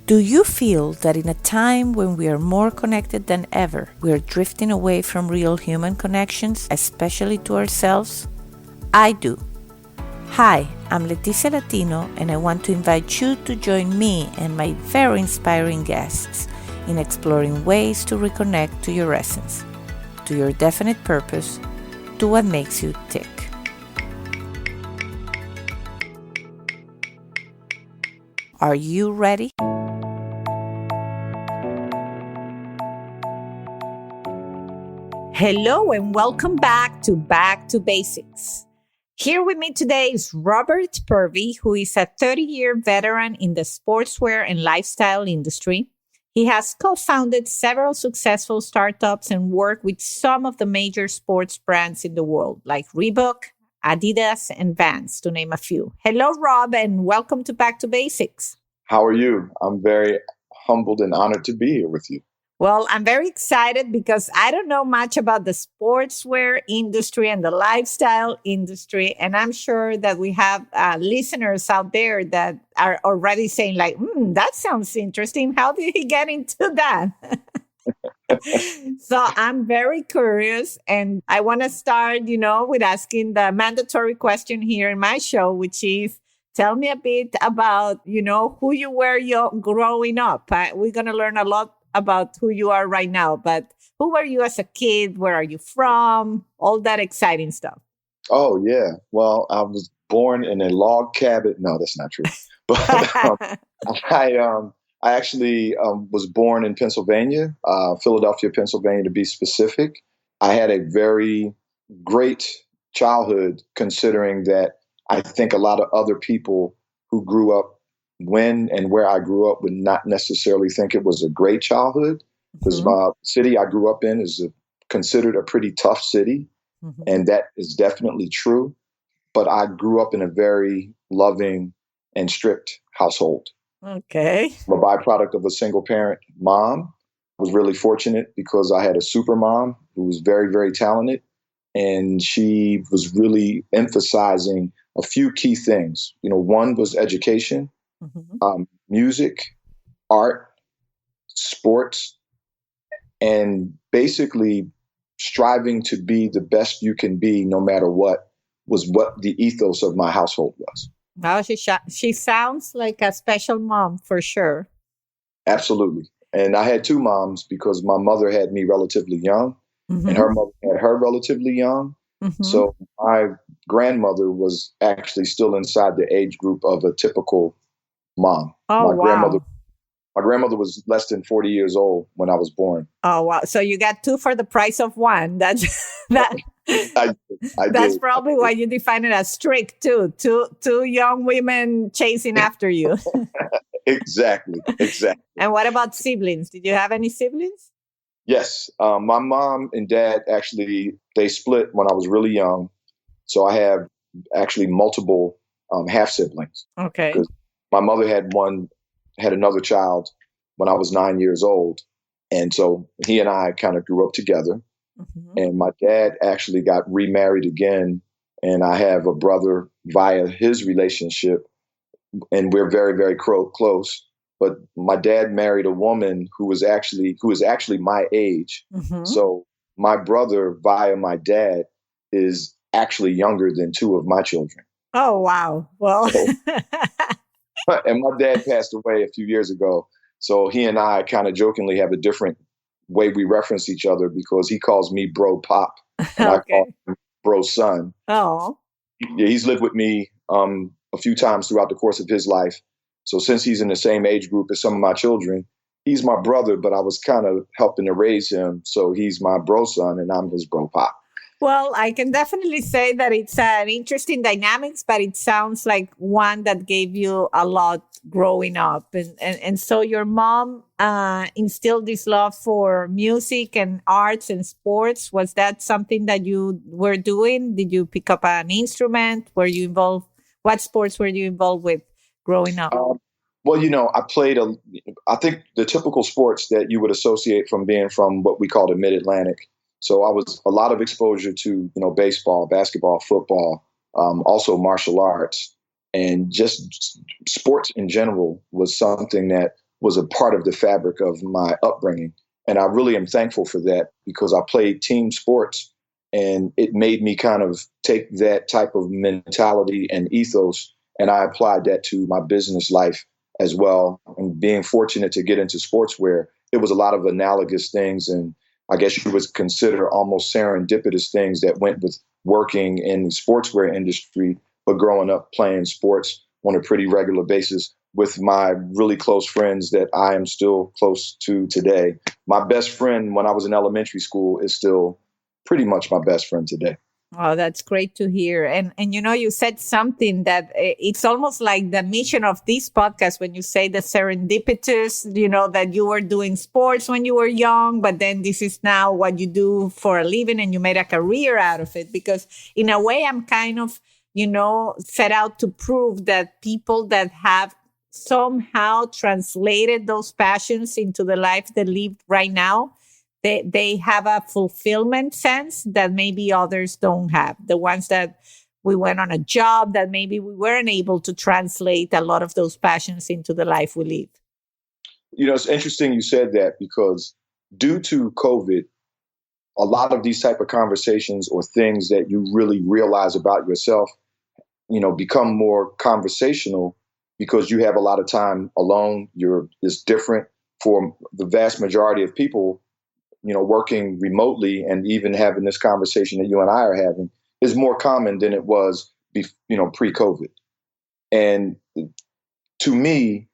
Do you feel that in a time when we are more connected than ever, we are drifting away from real human connections, especially to ourselves? I do. Hi, I'm Leticia Latino, and I want to invite you to join me and my very inspiring guests in exploring ways to reconnect to your essence, to your definite purpose, to what makes you tick. Are you ready? Hello and welcome back to Basics. Here with me today is Robert Purvy, who is a 30-year veteran in the sportswear and lifestyle industry. He has co-founded several successful startups and worked with some of the major sports brands in the world, like Reebok, Adidas, and Vans, to name a few. Hello, Rob, and welcome to Back to Basics. How are you? I'm very humbled and honored to be here with you. Well, I'm very excited because I don't know much about the sportswear industry and the lifestyle industry. And I'm sure that we have listeners out there that are already saying like, that sounds interesting. How did he get into that? So I'm very curious. And I want to start, with asking the mandatory question here in my show, which is, tell me a bit about, who you were growing up. We're going to learn a lot about who you are right now, but who were you as a kid? Where are you from? All that exciting stuff. Oh, yeah. Well, I was born in a log cabin. No, that's not true. But I actually was born in Pennsylvania, Philadelphia, Pennsylvania, to be specific. I had a very great childhood, considering that I think a lot of other people who grew up when and where I grew up would not necessarily think it was a great childhood, because the city I grew up in is considered a pretty tough city. And that is definitely true. But I grew up in a very loving and strict household. Okay. I'm a byproduct of a single parent mom. I was really fortunate because I had a super mom who was very, very talented. And she was really emphasizing a few key things. One was education. Music, art, sports, and basically striving to be the best you can be no matter what was what the ethos of my household was. Wow, she sounds like a special mom for sure. Absolutely. And I had two moms because my mother had me relatively young and her mother had her relatively young. So my grandmother was actually still inside the age group of a typical mom. Oh, My grandmother was less than 40 years old when I was born. Oh, wow. So you got two for the price of one. That's I that's did. probably why you define it as strict too. Two young women chasing after you. Exactly. And what about siblings? Did you have any siblings? Yes. My mom and dad they split when I was really young. So I have actually multiple half siblings. Okay. My mother had another child when I was 9 years old. And so he and I kind of grew up together. And my dad actually got remarried again. And I have a brother via his relationship. And we're very, very close. But my dad married a woman who is actually my age. So my brother via my dad is actually younger than two of my children. Oh, wow. Well, and my dad passed away a few years ago. So he and I kind of jokingly have a different way we reference each other because he calls me bro pop and I call him bro son. Oh. Yeah, he's lived with me a few times throughout the course of his life. So since he's in the same age group as some of my children, he's my brother, but I was kind of helping to raise him. So he's my bro son and I'm his bro pop. Well, I can definitely say that it's an interesting dynamics, but it sounds like one that gave you a lot growing up. And so your mom instilled this love for music and arts and sports. Was that something that you were doing? Did you pick up an instrument? Were you involved? What sports were you involved with growing up? Well, I played I think the typical sports that you would associate from being from what we call the Mid-Atlantic. So I was a lot of exposure to, baseball, basketball, football, also martial arts, and just sports in general was something that was a part of the fabric of my upbringing. And I really am thankful for that because I played team sports and it made me kind of take that type of mentality and ethos and I applied that to my business life as well. And being fortunate to get into sportswear, it was a lot of analogous things. And I guess you would consider almost serendipitous things that went with working in the sportswear industry, but growing up playing sports on a pretty regular basis with my really close friends that I am still close to today. My best friend when I was in elementary school is still pretty much my best friend today. Oh, that's great to hear. And you know, you said something that it's almost like the mission of this podcast when you say the serendipitous, you know, that you were doing sports when you were young, but then this is now what you do for a living and you made a career out of it. Because in a way, I'm kind of, you know, set out to prove that people that have somehow translated those passions into the life they live right now, they have a fulfillment sense that maybe others don't have. The ones that we went on a job that maybe we weren't able to translate a lot of those passions into the life we live. You know, it's interesting you said that because due to COVID, a lot of these type of conversations or things that you really realize about yourself, you know, become more conversational because you have a lot of time alone. It's different for the vast majority of people, you know, working remotely and even having this conversation that you and I are having is more common than it was, pre-COVID. And to me,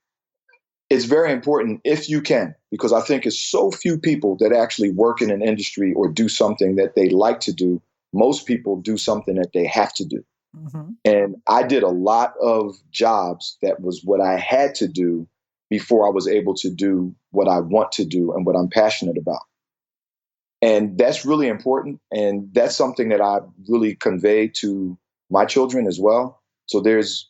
it's very important if you can, because I think it's so few people that actually work in an industry or do something that they like to do. Most people do something that they have to do. Mm-hmm. And I did a lot of jobs that was what I had to do before I was able to do what I want to do and what I'm passionate about. And that's really important. And that's something that I really convey to my children as well. So there's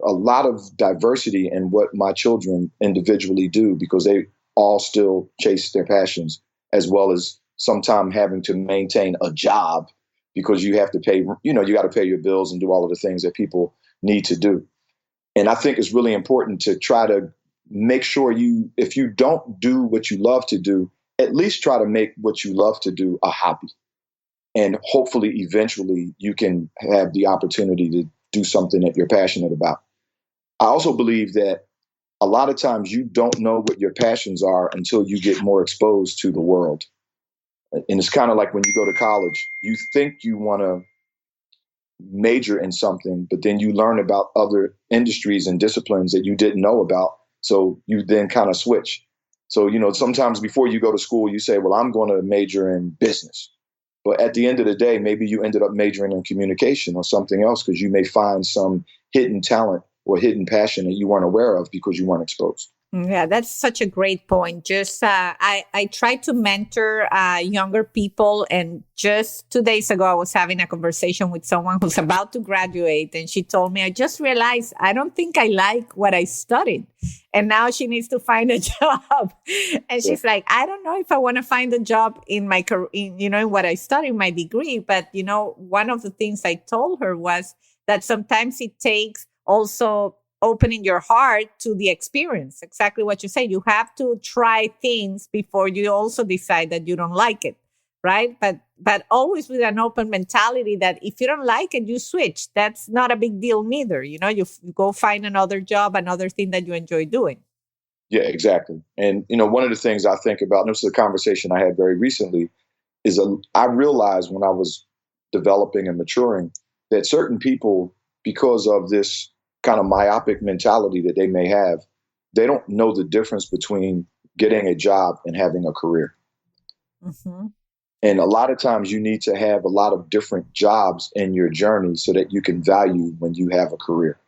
a lot of diversity in what my children individually do because they all still chase their passions, as well as sometimes having to maintain a job because you have to pay, you got to pay your bills and do all of the things that people need to do. And I think it's really important to try to make sure if you don't do what you love to do, at least try to make what you love to do a hobby. And hopefully, eventually, you can have the opportunity to do something that you're passionate about. I also believe that a lot of times you don't know what your passions are until you get more exposed to the world. And it's kind of like when you go to college, you think you want to major in something, but then you learn about other industries and disciplines that you didn't know about. So you then kind of switch. So, sometimes before you go to school, you say, well, I'm going to major in business. But at the end of the day, maybe you ended up majoring in communication or something else because you may find some hidden talent or hidden passion that you weren't aware of because you weren't exposed. Yeah, that's such a great point. Just I try to mentor younger people, and just 2 days ago, I was having a conversation with someone who's about to graduate, and she told me, I just realized I don't think I like what I studied, and now she needs to find a job. And she's like, I don't know if I want to find a job in my career, in what I studied, my degree. But one of the things I told her was that sometimes it takes also opening your heart to the experience. Exactly what you say. You have to try things before you also decide that you don't like it, right? But always with an open mentality that if you don't like it, you switch. That's not a big deal neither. You go find another job, another thing that you enjoy doing. Yeah, exactly. And, one of the things I think about, and this is a conversation I had very recently, is I realized when I was developing and maturing that certain people, because of this kind of myopic mentality that they may have, they don't know the difference between getting a job and having a career. Mm-hmm. And a lot of times you need to have a lot of different jobs in your journey so that you can value when you have a career.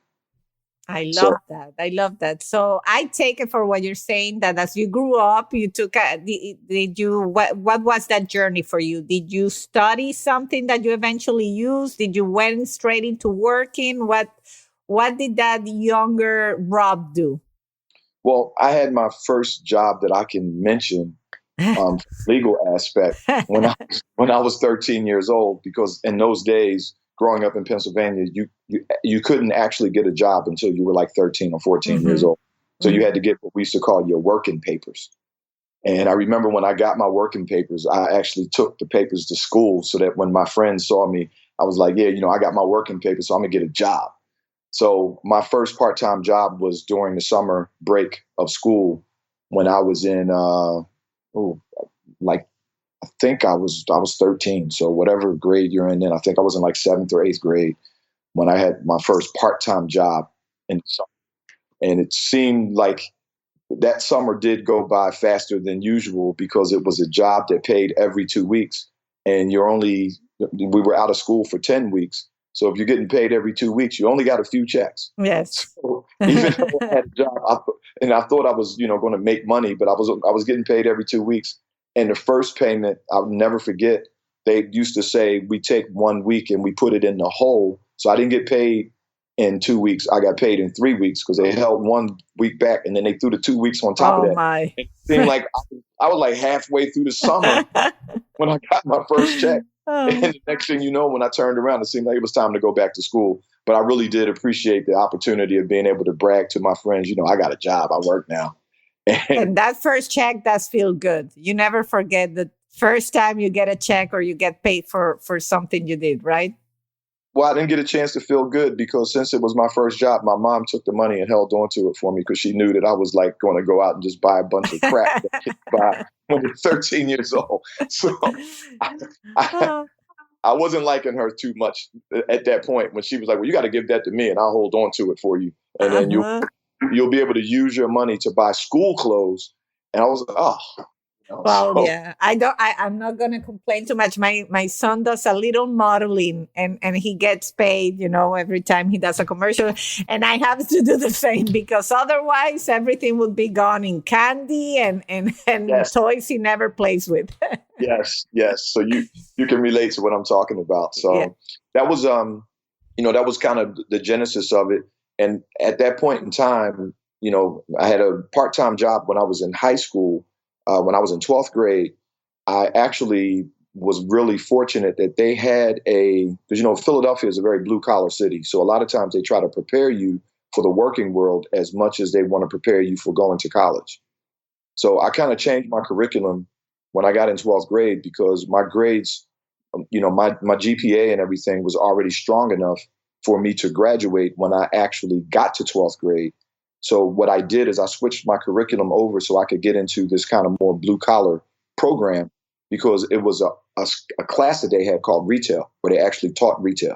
I love that. So I take it for what you're saying, that as you grew up, you took what was that journey for you? Did you study something that you eventually used? Did you went straight into working? What did that younger Rob do? Well, I had my first job that I can mention, legal aspect, when I was 13 years old, because in those days, growing up in Pennsylvania, you couldn't actually get a job until you were like 13 or 14 years old. So you had to get what we used to call your working papers. And I remember when I got my working papers, I actually took the papers to school so that when my friends saw me, I was like, yeah, I got my working papers, so I'm going to get a job. So my first part-time job was during the summer break of school when I was in, like, I think I was 13. So whatever grade you're in then, I think I was in like 7th or 8th grade when I had my first part-time job in the summer. And it seemed like that summer did go by faster than usual because it was a job that paid every 2 weeks. And we were out of school for 10 weeks. So if you're getting paid every 2 weeks, you only got a few checks. Yes. So even though I had a job, I thought I was, going to make money, but I was getting paid every 2 weeks. And the first payment, I'll never forget, they used to say, we take 1 week and we put it in the hole. So I didn't get paid in 2 weeks. I got paid in 3 weeks because they held 1 week back and then they threw the 2 weeks on top of that. My. It seemed like I was like halfway through the summer when I got my first check. And the next thing you know, when I turned around, it seemed like it was time to go back to school. But I really did appreciate the opportunity of being able to brag to my friends, I got a job, I work now. And that first check does feel good. You never forget the first time you get a check or you get paid for something you did, right? Well, I didn't get a chance to feel good because since it was my first job, my mom took the money and held on to it for me because she knew that I was like going to go out and just buy a bunch of crap that you buy when you're 13 years old. So I wasn't liking her too much at that point when she was like, well, you got to give that to me and I'll hold on to it for you. And then you'll be able to use your money to buy school clothes. And I was like, oh. Well, yeah, I'm not going to complain too much. My son does a little modeling and he gets paid, every time he does a commercial. And I have to do the same because otherwise everything would be gone in candy and yes. Toys he never plays with. Yes. So you can relate to what I'm talking about. So yeah. That was, that was kind of the genesis of it. And at that point in time, I had a part-time job when I was in high school. When I was in 12th grade, I actually was really fortunate that they had because, Philadelphia is a very blue collar city. So a lot of times they try to prepare you for the working world as much as they want to prepare you for going to college. So I kind of changed my curriculum when I got in 12th grade because my grades, my GPA and everything was already strong enough for me to graduate when I actually got to 12th grade. So what I did is I switched my curriculum over so I could get into this kind of more blue collar program because it was a class that they had called retail, where they actually taught retail.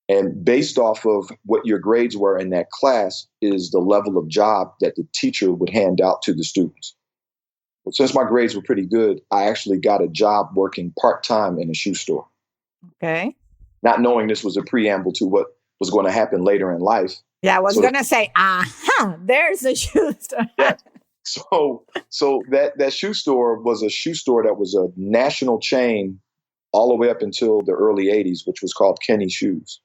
And based off of what your grades were in that class is the level of job that the teacher would hand out to the students. But since my grades were pretty good, I actually got a job working part-time in a shoe store. Okay. Not knowing this was a preamble to what was going to happen later in life. Yeah, I was going to say, there's a shoe store. Yeah. So that shoe store was a shoe store that was a national chain all the way up until the early 80s, which was called Kenny Shoes.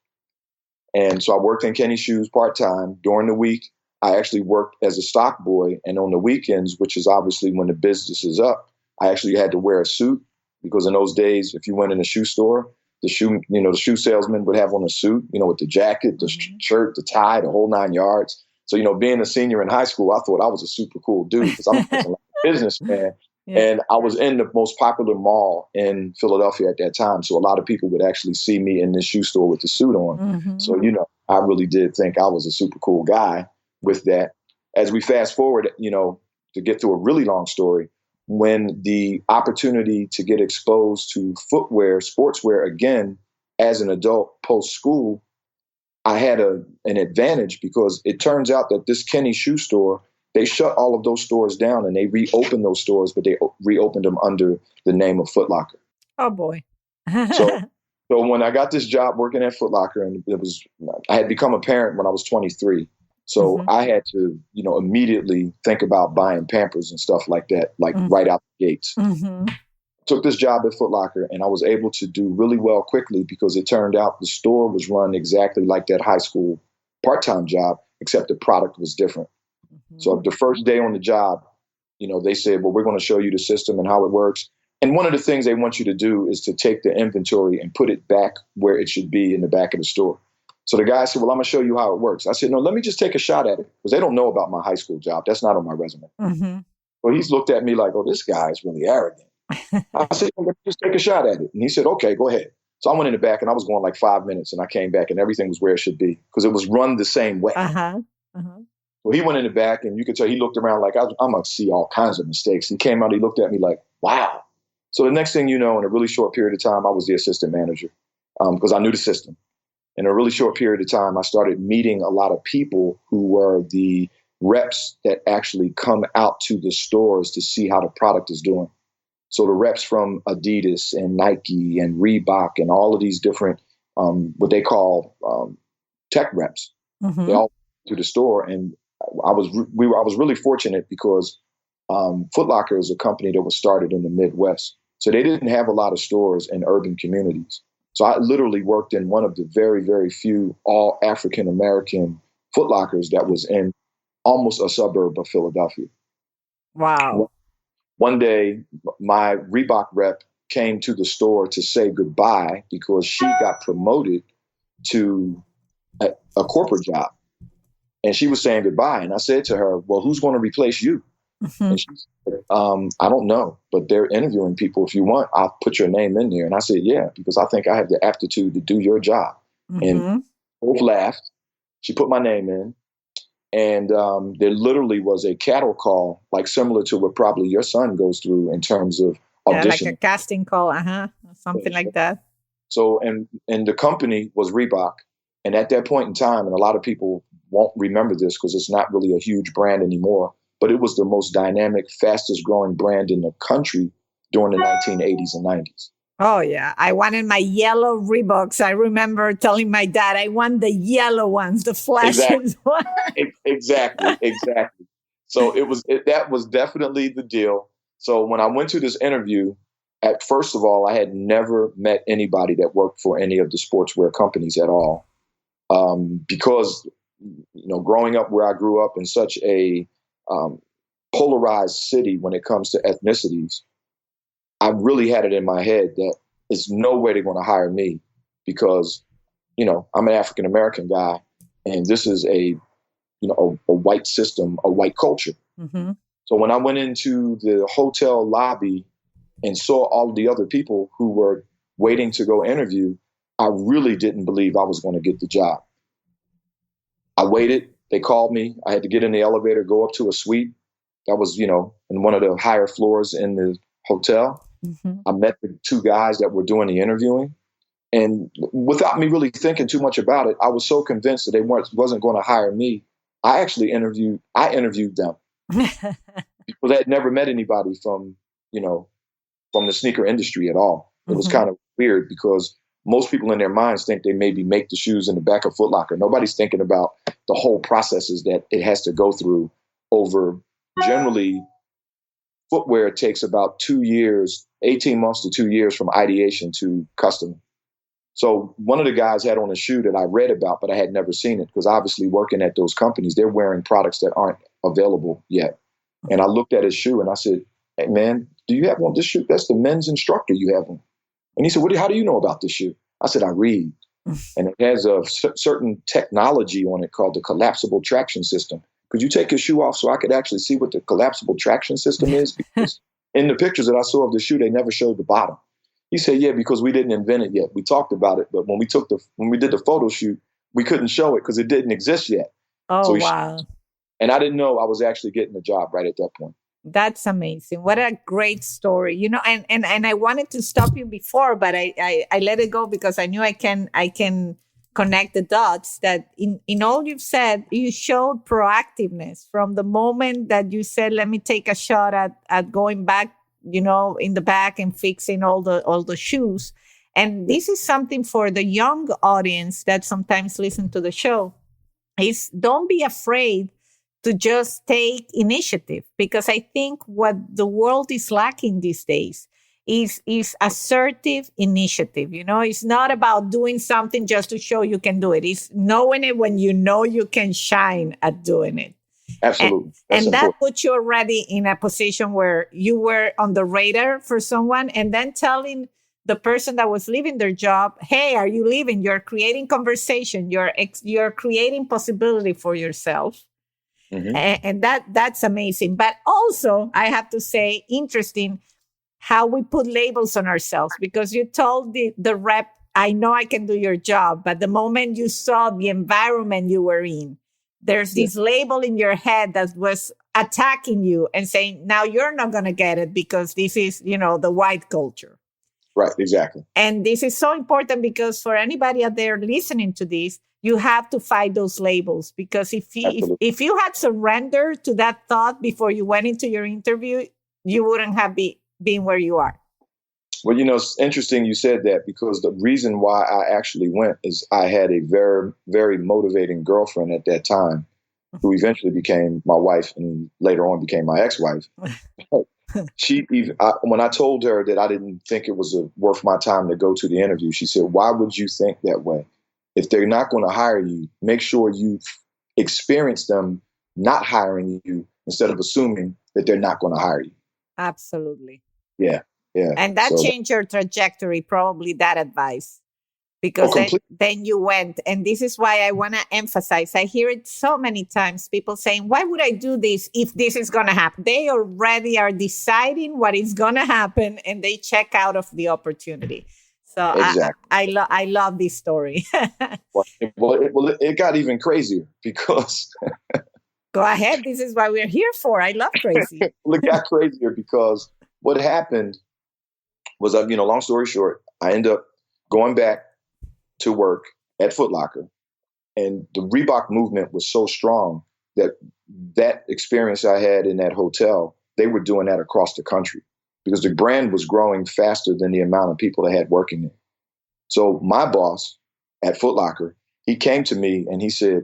And so I worked in Kenny Shoes part-time. During the week, I actually worked as a stock boy. And on the weekends, which is obviously when the business is up, I actually had to wear a suit because in those days, if you went in a shoe store, the shoe salesman would have on a suit, with the jacket, the shirt, the tie, the whole 9 yards. So, being a senior in high school, I thought I was a super cool dude because I'm a businessman. Yeah. And I was in the most popular mall in Philadelphia at that time. So a lot of people would actually see me in this shoe store with the suit on. Mm-hmm. So, I really did think I was a super cool guy with that. As we fast forward, to get through a really long story, when the opportunity to get exposed to footwear, sportswear again, as an adult post-school, I had an advantage because it turns out that this Kenny shoe store, they shut all of those stores down and they reopened those stores, but they reopened them under the name of Foot Locker. Oh, boy. So when I got this job working at Foot Locker, and I had become a parent when I was 23. So mm-hmm. I had to, immediately think about buying Pampers and stuff like that, right out the gates. Mm-hmm. Took this job at Foot Locker and I was able to do really well quickly because it turned out the store was run exactly like that high school part-time job, except the product was different. Mm-hmm. So the first day on the job, they said, well, we're going to show you the system and how it works. And one of the things they want you to do is to take the inventory and put it back where it should be in the back of the store. So the guy said, well, I'm going to show you how it works. I said, no, let me just take a shot at it, because they don't know about my high school job. That's not on my resume. Mm-hmm. Well, he's looked at me like, oh, this guy is really arrogant. I said, well, let me just take a shot at it. And he said, okay, go ahead. So I went in the back, and I was going like 5 minutes, and I came back and everything was where it should be, because it was run the same way. Uh-huh. Uh-huh. So he went in the back, and you could tell he looked around like, I'm going to see all kinds of mistakes. He came out, he looked at me like, wow. So the next thing you know, in a really short period of time, I was the assistant manager, because I knew the system. In a really short period of time, I started meeting a lot of people who were the reps that actually come out to the stores to see how the product is doing. So the reps from Adidas and Nike and Reebok and all of these different, what they call tech reps, Mm-hmm. they all to the store. And I was really fortunate, because Foot Locker is a company that was started in the Midwest. So they didn't have a lot of stores in urban communities. So I literally worked in one of the very, very few all African American Foot Lockers that was in almost a suburb of Philadelphia. Wow. One day, my Reebok rep came to the store to say goodbye, because she got promoted to a corporate job. And she was saying goodbye. And I said to her, well, who's going to replace you? Mm-hmm. And she said, I don't know, but they're interviewing people. If you want, I'll put your name in there. And I said, yeah, because I think I have the aptitude to do your job. Mm-hmm. And both laughed. She put my name in. And there literally was a cattle call, like similar to what probably your son goes through in terms of auditioning. Like a casting call, something like that. So, and the company was Reebok. And at that point in time, and a lot of people won't remember this because it's not really a huge brand anymore, but it was the most dynamic, fastest growing brand in the country during the 1980s and 90s. Oh, yeah. I wanted my yellow Reeboks. I remember telling my dad, I want the yellow ones, the flashes ones. Exactly. So that was definitely the deal. So when I went to this interview, first of all, I had never met anybody that worked for any of the sportswear companies at all. Because, growing up where I grew up in such a polarized city when it comes to ethnicities, I really had it in my head that there's no way they're going to hire me, because, I'm an African American guy, and this is a white system, a white culture. Mm-hmm. So when I went into the hotel lobby and saw all of the other people who were waiting to go interview, I really didn't believe I was going to get the job. I waited. They called me. I had to get in the elevator, go up to a suite that was, in one of the higher floors in the hotel. Mm-hmm. I met the two guys that were doing the interviewing. And without me really thinking too much about it, I was so convinced that they wasn't going to hire me. I actually interviewed them because I had never met anybody from the sneaker industry at all. It was kind of weird, because most people in their minds think they maybe make the shoes in the back of Foot Locker. Nobody's thinking about the whole processes that it has to go through over. Generally, footwear takes about 2 years, 18 months to 2 years from ideation to custom. So one of the guys had on a shoe that I read about, but I had never seen it, because obviously working at those companies, they're wearing products that aren't available yet. And I looked at his shoe and I said, hey, man, do you have one? This shoe, that's the men's instructor you have on. And he said, how do you know about this shoe? I said, I read. And it has a certain technology on it called the collapsible traction system. Could you take your shoe off so I could actually see what the collapsible traction system is? Because in the pictures that I saw of the shoe, they never showed the bottom. He said, yeah, because we didn't invent it yet. We talked about it, but when we did the photo shoot, we couldn't show it because it didn't exist yet. Oh, wow. And I didn't know I was actually getting the job right at that point. That's amazing. What a great story. And I wanted to stop you before, but I let it go because I knew I can connect the dots that in all you've said, you showed proactiveness from the moment that you said, let me take a shot at going back, in the back and fixing all the shoes. And this is something for the young audience that sometimes listen to the show, is don't be afraid to just take initiative, because I think what the world is lacking these days is assertive initiative. It's not about doing something just to show you can do it. It's knowing it when you can shine at doing it. Absolutely. And that puts you already in a position where you were on the radar for someone, and then telling the person that was leaving their job, hey, are you leaving? You're creating conversation. You're creating possibility for yourself. Mm-hmm. And that's amazing. But also, I have to say, interesting how we put labels on ourselves, because you told the rep, I know I can do your job. But the moment you saw the environment you were in, there's this label in your head that was attacking you and saying, now you're not going to get it because this is, the white culture. Right, exactly. And this is so important because for anybody out there listening to this, you have to fight those labels, because if you had surrendered to that thought before you went into your interview, you wouldn't have been where you are. Well, it's interesting you said that, because the reason why I actually went is I had a very, very motivating girlfriend at that time, who eventually became my wife and later on became my ex-wife. When I told her that I didn't think it was worth my time to go to the interview, she said, why would you think that way? If they're not going to hire you, make sure you experience them not hiring you instead of assuming that they're not going to hire you. Absolutely. Yeah. And that changed your trajectory, probably, that advice. Because then you went. And this is why I want to emphasize. I hear it so many times, people saying, why would I do this if this is going to happen? They already are deciding what is going to happen, and they check out of the opportunity. So exactly. I love this story. well, it got even crazier because... Go ahead. This is what we're here for. I love crazy. Well, it got crazier because what happened was, long story short, I ended up going back to work at Foot Locker, and the Reebok movement was so strong that experience I had in that hotel, they were doing that across the country, because the brand was growing faster than the amount of people they had working there. So my boss at Foot Locker, he came to me and he said,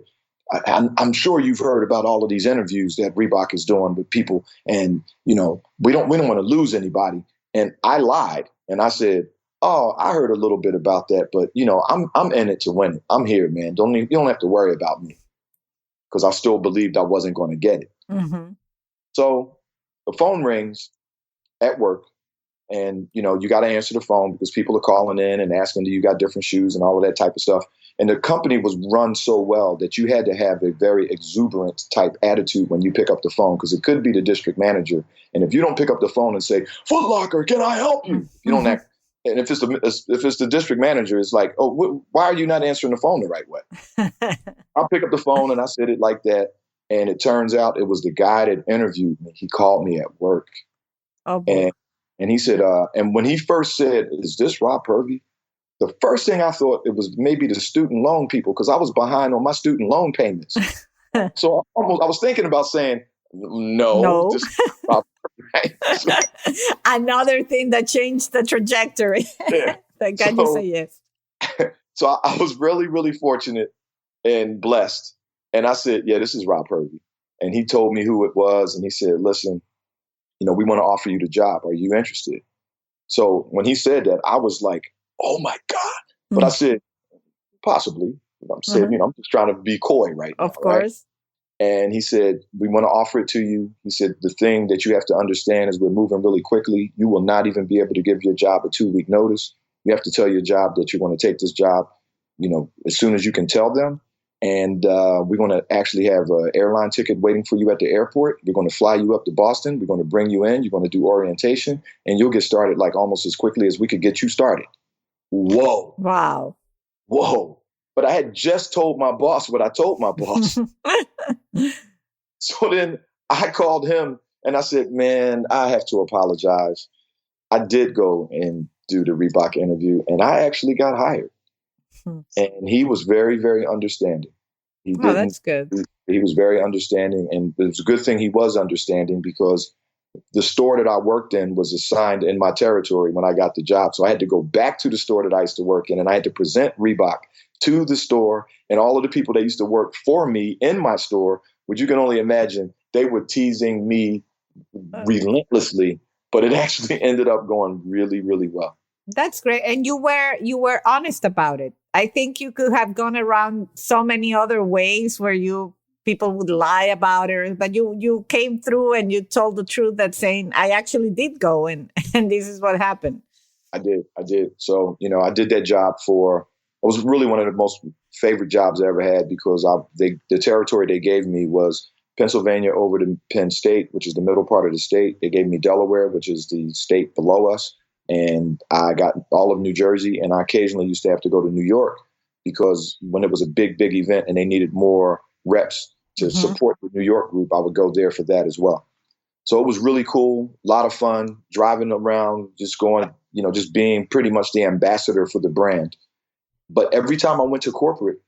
I'm sure you've heard about all of these interviews that Reebok is doing with people, and we don't want to lose anybody. And I lied and I said, oh, I heard a little bit about that, but I'm in it to win it. I'm here, man. You don't have to worry about me, because I still believed I wasn't going to get it. Mm-hmm. So the phone rings at work, and you got to answer the phone because people are calling in and asking, do you got different shoes and all of that type of stuff. And the company was run so well that you had to have a very exuberant type attitude when you pick up the phone, because it could be the district manager. And if you don't pick up the phone and say, Foot Locker, can I help you? If you don't act, and if it's the district manager, it's like, oh, why are you not answering the phone the right way? I'll pick up the phone and I said it like that. And it turns out it was the guy that interviewed me. He called me at work. Oh, boy. And he said, and when he first said, is this Rob Purvy? The first thing I thought, it was maybe the student loan people, because I was behind on my student loan payments. So I was thinking about saying, no. This is Rob Purvy. Another thing that changed the trajectory. Yeah. Thank God you say yes. So I was really, really fortunate and blessed. And I said, yeah, this is Rob Purvy. And he told me who it was. And he said, listen, we want to offer you the job. Are you interested? So when he said that, I was like, oh my God. But I said, possibly. I'm saying, I'm just trying to be coy right now. Of course. Right? And he said, we want to offer it to you. He said, the thing that you have to understand is we're moving really quickly. You will not even be able to give your job a 2-week notice. You have to tell your job that you're going to take this job, as soon as you can tell them. And we're going to actually have an airline ticket waiting for you at the airport. We're going to fly you up to Boston. We're going to bring you in. You're going to do orientation, and you'll get started like almost as quickly as we could get you started. Whoa. Wow. Whoa. But I had just told my boss what I told my boss. So then I called him and I said, man, I have to apologize. I did go and do the Reebok interview, and I actually got hired. And he was very, very understanding. That's good. He was very understanding, and it was a good thing he was understanding, because the store that I worked in was assigned in my territory when I got the job. So I had to go back to the store that I used to work in, and I had to present Reebok to the store, and all of the people that used to work for me in my store, which you can only imagine, they were teasing me relentlessly, but it actually ended up going really, really well. That's great. And you were honest about it. I think you could have gone around so many other ways where people would lie about it, but you came through and you told the truth, that saying, I actually did go and this is what happened. I did. So, I did that job it was really one of the most favorite jobs I ever had because the territory they gave me was Pennsylvania over to Penn State, which is the middle part of the state. They gave me Delaware, which is the state below us. And I got all of New Jersey. And I occasionally used to have to go to New York because when it was a big, big event and they needed more reps to Mm-hmm. support the New York group, I would go there for that as well. So it was really cool, a lot of fun driving around, just going, just being pretty much the ambassador for the brand. But every time I went to corporate,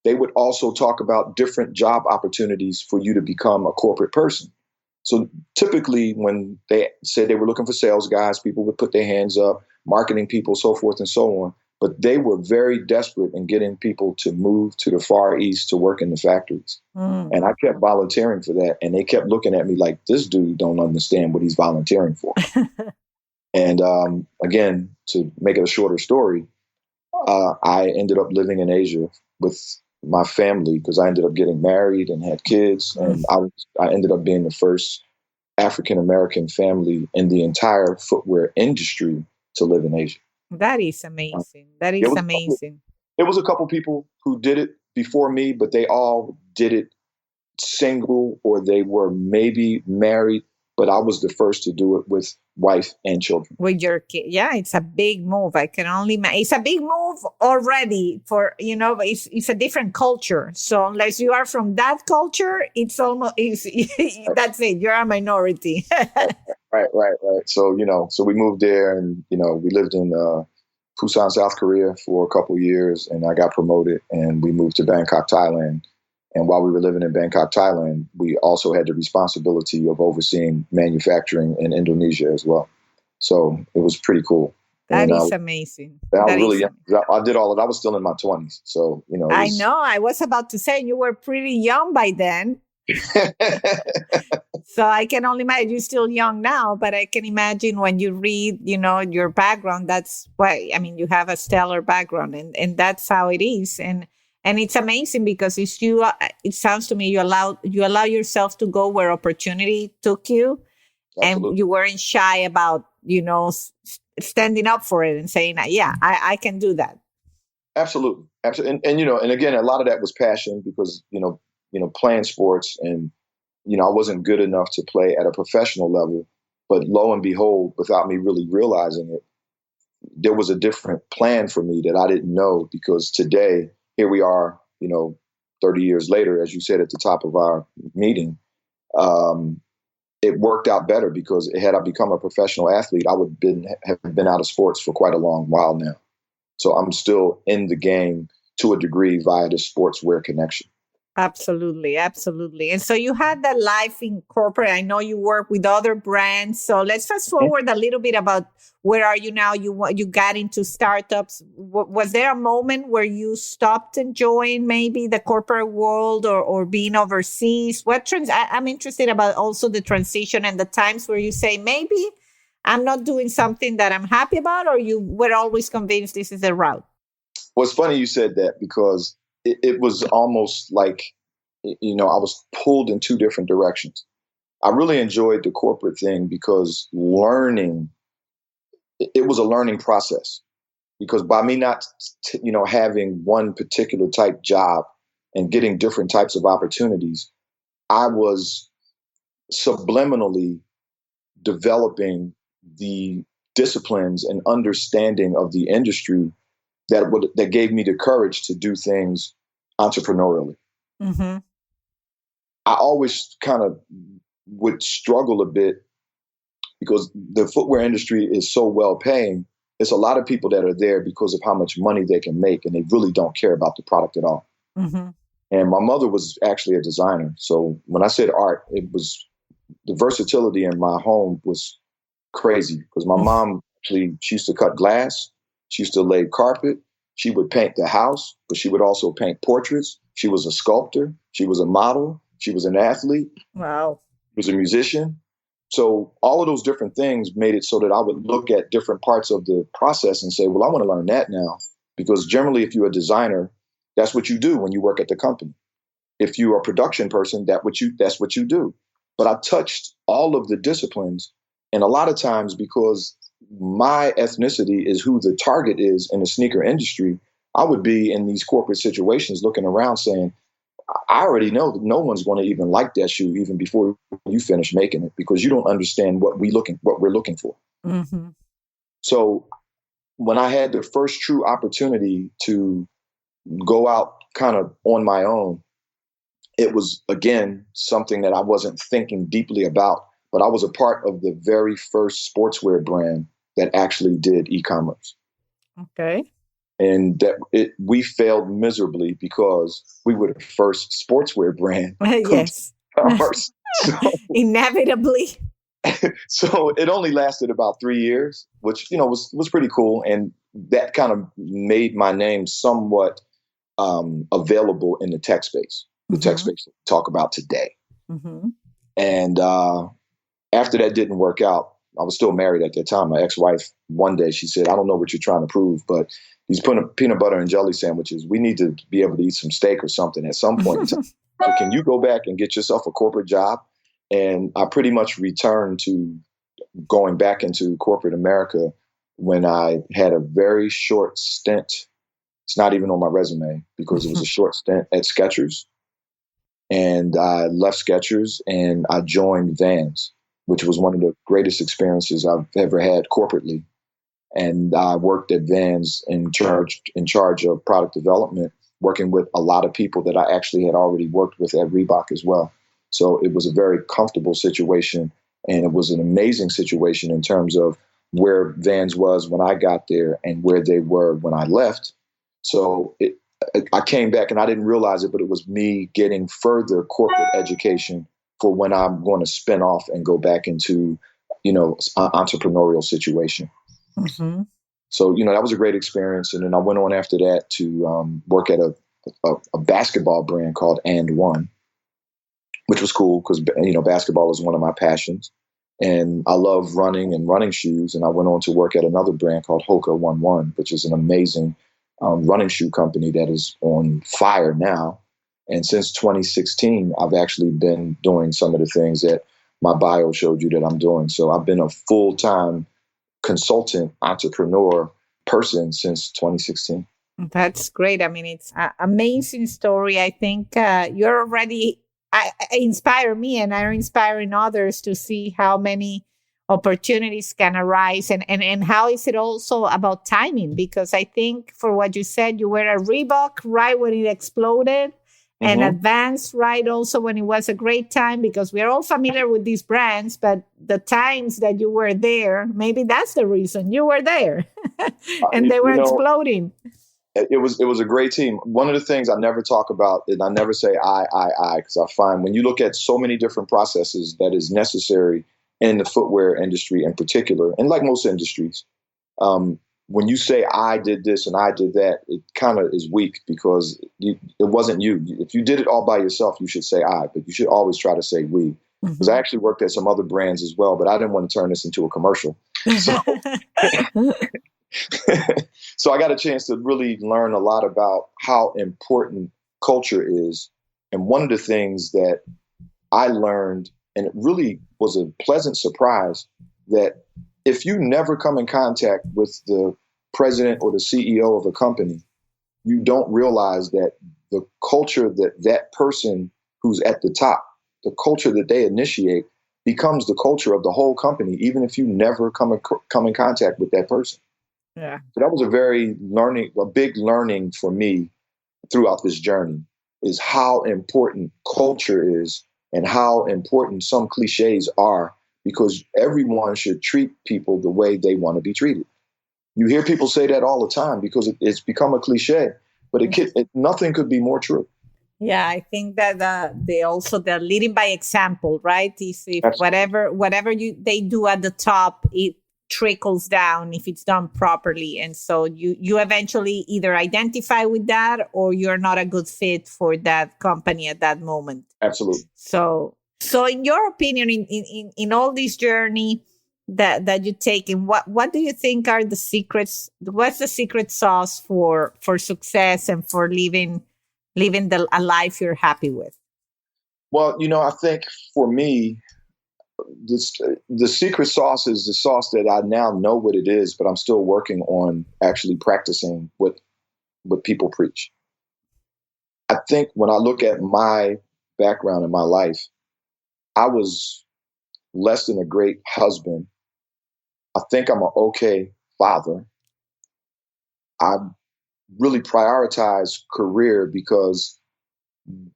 they would also talk about different job opportunities for you to become a corporate person. So typically when they said they were looking for sales guys, people would put their hands up, marketing people, so forth and so on. But they were very desperate in getting people to move to the Far East to work in the factories. Mm. And I kept volunteering for that. And they kept looking at me like, this dude don't understand what he's volunteering for. And again, to make it a shorter story, I ended up living in Asia with my family because I ended up getting married and had kids. And I ended up being the first African-American family in the entire footwear industry to live in Asia. That is amazing. That There is was amazing. there was a couple people who did it before me, but they all did it single or they were maybe married. But I was the first to do it with wife and children. With your kid. Yeah, it's a big move. I can only it's a big move already for, but it's a different culture. So unless you are from that culture, it's almost that's it. You're a minority. Right. So we moved there and, we lived in Busan, South Korea for a couple of years and I got promoted and we moved to Bangkok, Thailand. And while we were living in Bangkok, Thailand, we also had the responsibility of overseeing manufacturing in Indonesia as well. So it was pretty cool. That And is amazing. I was That really is young. I did all of it. I was still in my 20s. So, it I was. know. I was about to say you were pretty young by then. So I can only imagine you're still young now, but I can imagine when you read, your background, that's why, I mean, you have a stellar background and that's how it is. And it's amazing because it sounds to me, you allow yourself to go where opportunity took you and Absolutely. you weren't shy about, standing up for it and saying, yeah, I can do that. Absolutely. Absolutely. And again, a lot of that was passion because, playing sports and, I wasn't good enough to play at a professional level, but lo and behold, without me really realizing it, there was a different plan for me that I didn't know because today, here we are, 30 years later, as you said at the top of our meeting, it worked out better because had I become a professional athlete, I would have been out of sports for quite a long while now. So I'm still in the game to a degree via the sportswear connection. Absolutely, absolutely. And so you had that life in corporate. I know you work with other brands. So let's fast forward a little bit about where are you now? You got into startups. Was there a moment where you stopped enjoying maybe the corporate world or being overseas? I'm interested about also the transition and the times where you say maybe I'm not doing something that I'm happy about, or you were always convinced this is the route. Well, it's funny you said that because it was almost like, I was pulled in two different directions. I really enjoyed the corporate thing because it was a learning process. Because by me not, having one particular type job and getting different types of opportunities, I was subliminally developing the disciplines and understanding of the industry that gave me the courage to do things entrepreneurially. Mm-hmm. I always kind of would struggle a bit because the footwear industry is so well paying. There's a lot of people that are there because of how much money they can make, and they really don't care about the product at all. Mm-hmm. And my mother was actually a designer. So when I said art, it was the versatility in my home was crazy because my mom she used to cut glass. She used to lay carpet. She would paint the house, but she would also paint portraits. She was a sculptor. She was a model. She was an athlete. Wow. She was a musician. So all of those different things made it so that I would look at different parts of the process and say, well, I want to learn that now. Because generally, if you're a designer, that's what you do when you work at the company. If you're a production person, that's what you do. But I touched all of the disciplines. And a lot of times because my ethnicity is who the target is in the sneaker industry, I would be in these corporate situations looking around saying, I already know that no one's going to even like that shoe even before you finish making it, because you don't understand what we're looking for. Mm-hmm. So when I had the first true opportunity to go out kind of on my own, it was, again, something that I wasn't thinking deeply about, but I was a part of the very first sportswear brand that actually did e-commerce. Okay. And we failed miserably because we were the first sportswear brand who did Yes. e-commerce. So, Inevitably. so it only lasted about 3 years, which, was pretty cool. And that kind of made my name somewhat available in the tech space, the tech Mm-hmm. space that we talk about today. Mm-hmm. And after that didn't work out, I was still married at that time. My ex-wife, one day she said, I don't know what you're trying to prove, but these peanut butter and jelly sandwiches, we need to be able to eat some steak or something at some point in time. So can you go back and get yourself a corporate job? And I pretty much returned to going back into corporate America when I had a very short stint. It's not even on my resume because it was a short stint at Skechers. And I left Skechers and I joined Vans, which was one of the greatest experiences I've ever had corporately. And I worked at Vans in charge of product development, working with a lot of people that I actually had already worked with at Reebok as well. So it was a very comfortable situation, and it was an amazing situation in terms of where Vans was when I got there and where they were when I left. So I came back and I didn't realize it, but it was me getting further corporate education for when I'm going to spin off and go back into, an entrepreneurial situation. Mm-hmm. So, that was a great experience. And then I went on after that to work at a basketball brand called And One, which was cool because, basketball is one of my passions. And I love running and running shoes. And I went on to work at another brand called Hoka 11, which is an amazing running shoe company that is on fire now. And since 2016, I've actually been doing some of the things that my bio showed you that I'm doing. So I've been a full-time consultant, entrepreneur person since 2016. That's great. I mean, it's an amazing story. I think you're already inspire me, and are inspiring others to see how many opportunities can arise, and how is it also about timing? Because I think for what you said, you were a Reebok right when it exploded, and Advanced right also when it was a great time, because we're all familiar with these brands, but the times that you were there, maybe that's the reason you were there and they were exploding. It was a great team. One of the things I never talk about, and I never say I, because I find when you look at so many different processes that is necessary in the footwear industry in particular, and like most industries, when you say I did this and I did that, it kind of is weak because it wasn't you. If you did it all by yourself, you should say I, but you should always try to say we. Because I actually worked at some other brands as well, but I didn't want to turn this into a commercial. So, so I got a chance to really learn a lot about how important culture is. And one of the things that I learned, and it really was a pleasant surprise, that if you never come in contact with the president or the CEO of a company, you don't realize that the culture that person who's at the top, the culture that they initiate, becomes the culture of the whole company, even if you never come in contact with that person. Yeah. So that was a big learning for me throughout this journey, is how important culture is and how important some cliches are, because everyone should treat people the way they want to be treated. You hear people say that all the time because it's become a cliche, but nothing could be more true. Yeah, I think that they're leading by example, right? If Absolutely. whatever they do at the top, it trickles down if it's done properly, and so you eventually either identify with that or you're not a good fit for that company at that moment. Absolutely. So in your opinion, in all this journey that you take, in what do you think are the secrets? What's the secret sauce for success and for living a life you're happy with? Well, I think for me, this, the secret sauce is the sauce that I now know what it is, but I'm still working on actually practicing what people preach. I think when I look at my background in my life, I was less than a great husband. I think I'm an okay father. I really prioritize career because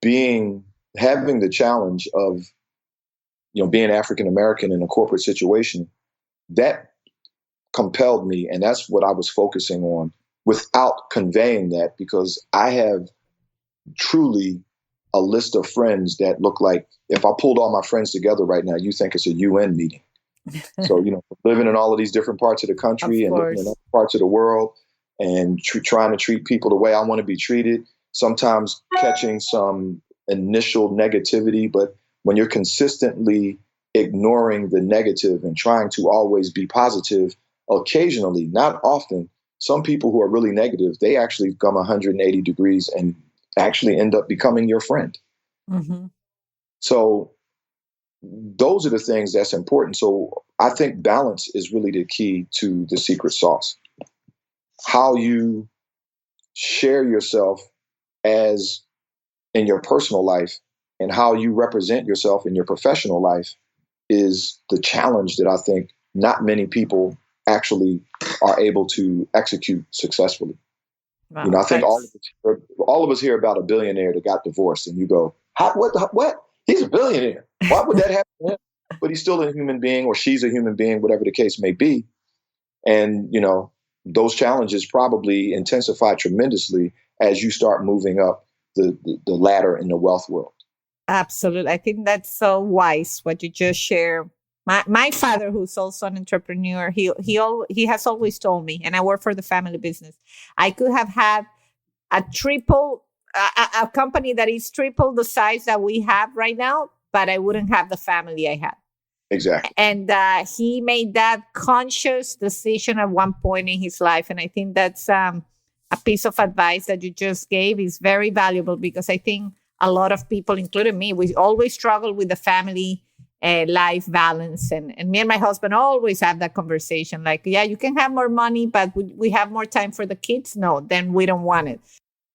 being having the challenge of being African American in a corporate situation, that compelled me, and that's what I was focusing on without conveying that, because I have truly a list of friends that look like, if I pulled all my friends together right now, you think it's a UN meeting. So, living in all of these different parts of the Of country and living in course. other parts of the world and trying to treat people the way I want to be treated, sometimes catching some initial negativity. But when you're consistently ignoring the negative and trying to always be positive, occasionally, not often, some people who are really negative, they actually come 180 degrees and actually end up becoming your friend. Mm-hmm. So those are the things that's important. So I think balance is really the key to the secret sauce. How you share yourself as in your personal life and how you represent yourself in your professional life is the challenge that I think not many people actually are able to execute successfully. Wow, I think all of us hear about a billionaire that got divorced, and you go, what? He's a billionaire. Why would that happen to him? But he's still a human being, or she's a human being, whatever the case may be. And, those challenges probably intensify tremendously as you start moving up the ladder in the wealth world. absolutely. I think that's so wise what you just shared. My father, who's also an entrepreneur, he has always told me, and I work for the family business. I could have had a company that is triple the size that we have right now, but I wouldn't have the family I had. Exactly. And he made that conscious decision at one point in his life, and I think that's a piece of advice that you just gave is very valuable, because I think a lot of people, including me, we always struggle with the family life balance, and me and my husband always have that conversation, like, yeah, you can have more money, but we have more time for the kids. No, then we don't want it.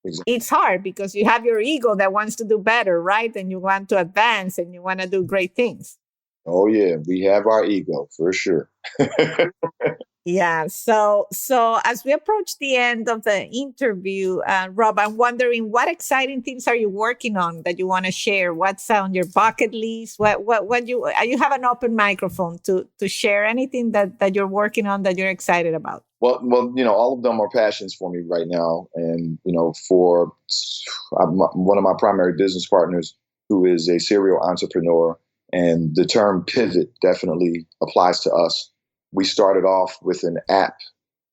Exactly. It's hard because you have your ego that wants to do better, right? And you want to advance and you want to do great things. Oh yeah, we have our ego for sure. Yeah. So as we approach the end of the interview, Rob, I'm wondering what exciting things are you working on that you want to share? What's on your bucket list? What you have an open microphone to share anything that you're working on that you're excited about? Well, all of them are passions for me right now, and for one of my primary business partners who is a serial entrepreneur, and the term pivot definitely applies to us. We started off with an app,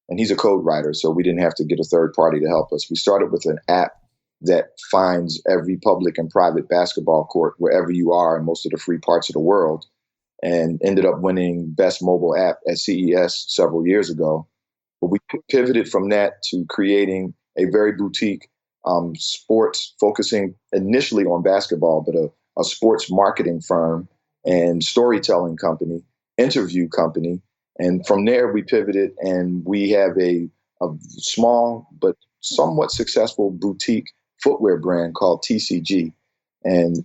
and he's a code writer, so we didn't have to get a third party to help us. We started with an app that finds every public and private basketball court wherever you are in most of the free parts of the world, and ended up winning Best Mobile App at CES several years ago. But we pivoted from that to creating a very boutique sports, focusing initially on basketball, but a sports marketing firm and storytelling company, interview company. And from there, we pivoted, and we have a small but somewhat successful boutique footwear brand called TCG. And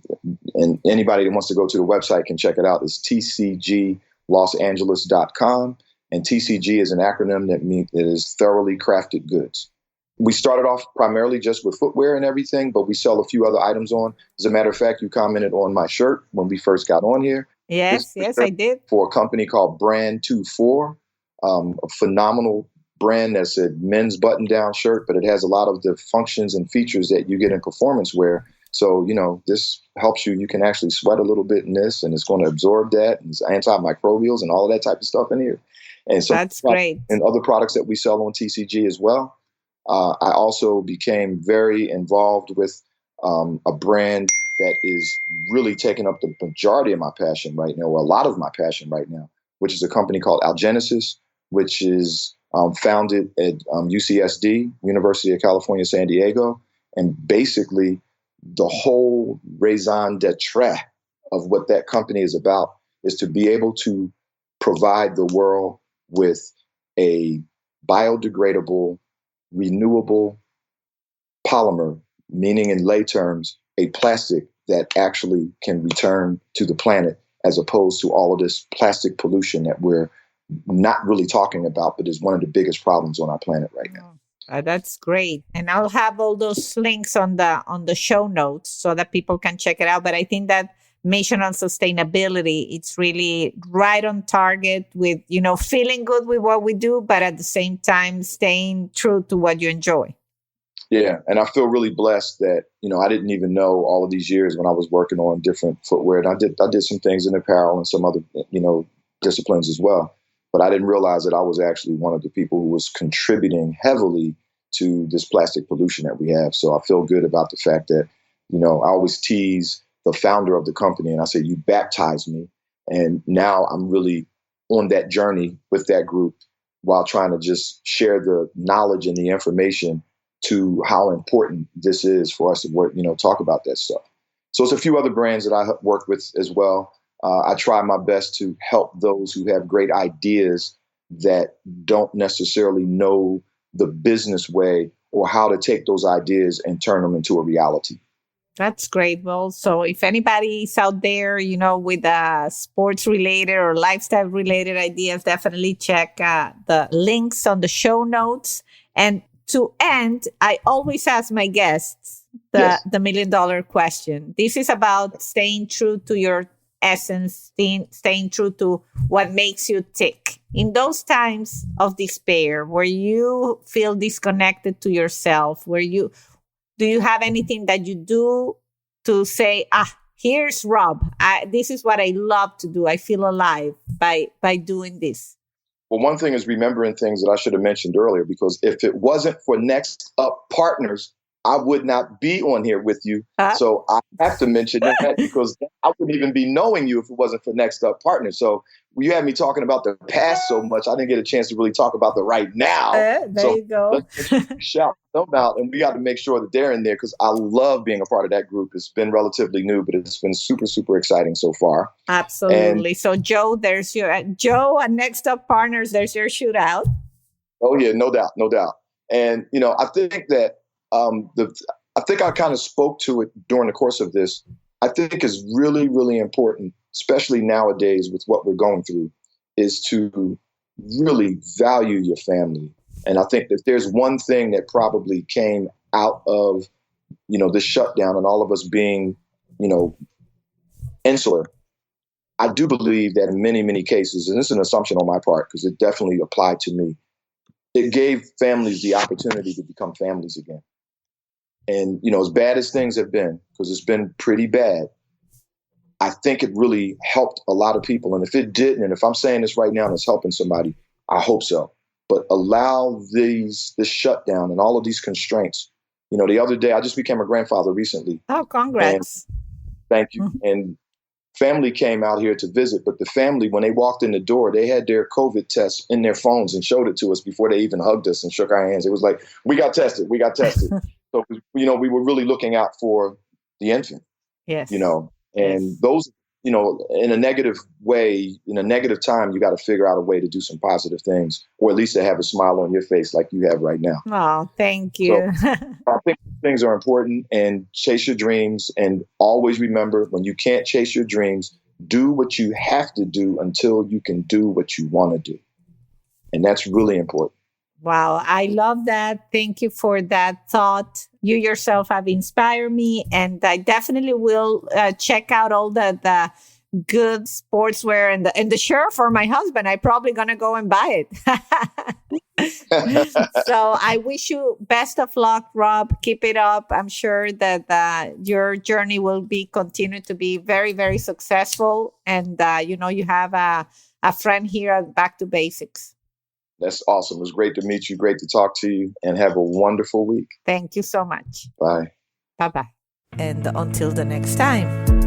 anybody that wants to go to the website can check it out. It's tcglosangeles.com. And TCG is an acronym that means it is thoroughly crafted goods. We started off primarily just with footwear and everything, but we sell a few other items on. As a matter of fact, you commented on my shirt when we first got on here. Yes, yes, I did. For a company called Brand 24, a phenomenal brand that's a men's button-down shirt, but it has a lot of the functions and features that you get in performance wear. So, this helps you. You can actually sweat a little bit in this, and it's going to absorb that, and it's antimicrobials and all of that type of stuff in here. And so that's great. And other products that we sell on TCG as well. I also became very involved with a brand that is really taking up the majority of my passion right now, or a lot of my passion right now, which is a company called Algenesis, which is founded at UCSD, University of California, San Diego. And basically the whole raison d'etre of what that company is about is to be able to provide the world with a biodegradable, renewable polymer, meaning in lay terms, a plastic that actually can return to the planet, as opposed to all of this plastic pollution that we're not really talking about, but is one of the biggest problems on our planet right now. That's great. And I'll have all those links on the show notes so that people can check it out. But I think that mission on sustainability, it's really right on target with, feeling good with what we do, but at the same time, staying true to what you enjoy. Yeah. And I feel really blessed that, I didn't even know all of these years when I was working on different footwear. And I did some things in apparel and some other, disciplines as well. But I didn't realize that I was actually one of the people who was contributing heavily to this plastic pollution that we have. So I feel good about the fact that, I always tease the founder of the company and I say, you baptized me. And now I'm really on that journey with that group while trying to just share the knowledge and the information to how important this is for us to work, talk about that stuff. So it's a few other brands that I work with as well. I try my best to help those who have great ideas that don't necessarily know the business way or how to take those ideas and turn them into a reality. That's great. Well, so if anybody's out there, with sports related or lifestyle related ideas, definitely check the links on the show notes. And to end, I always ask my guests the $1 million question. This is about staying true to your essence, staying true to what makes you tick. In those times of despair, where you feel disconnected to yourself, do you have anything that you do to say, here's Rob. This is what I love to do. I feel alive by doing this. Well, one thing is remembering things that I should have mentioned earlier, because if it wasn't for Next Up Partners, I would not be on here with you. So I have to mention that because I wouldn't even be knowing you if it wasn't for Next Up Partners. So you had me talking about the past so much, I didn't get a chance to really talk about the right now. There you go. Let's shout them out, and we got to make sure that they're in there because I love being a part of that group. It's been relatively new, but it's been super, super exciting so far. Absolutely. So Joe, there's your Joe and Next Up Partners. There's your shootout. Oh yeah, no doubt, no doubt. And I think that I think I kind of spoke to it during the course of this. I think is really, really important, especially nowadays with what we're going through, is to really value your family. And I think that there's one thing that probably came out of, this shutdown and all of us being, insular. I do believe that in many, many cases, and this is an assumption on my part because it definitely applied to me, it gave families the opportunity to become families again. And, as bad as things have been, because it's been pretty bad, I think it really helped a lot of people. And if it didn't, and if I'm saying this right now and it's helping somebody, I hope so. But allow this shutdown and all of these constraints. The other day, I just became a grandfather recently. Oh, congrats. Thank you. Mm-hmm. And family came out here to visit, but the family, when they walked in the door, they had their COVID tests in their phones and showed it to us before they even hugged us and shook our hands. It was like, we got tested. So, we were really looking out for the infant. Yes. And those, in a negative way, in a negative time, you got to figure out a way to do some positive things, or at least to have a smile on your face like you have right now. Oh, thank you. So, I think things are important, and chase your dreams, and always remember, when you can't chase your dreams, do what you have to do until you can do what you want to do. And that's really important. Wow, I love that. Thank you for that thought. You yourself have inspired me, and I definitely will check out all the good sportswear and the shirt for my husband. I'm probably gonna go and buy it. So I wish you best of luck, Rob. Keep it up. I'm sure that your journey will continue to be very, very successful. And you have a friend here at Back to Basics. That's awesome. It was great to meet you. Great to talk to you, and have a wonderful week. Thank you so much. Bye. Bye-bye. And until the next time.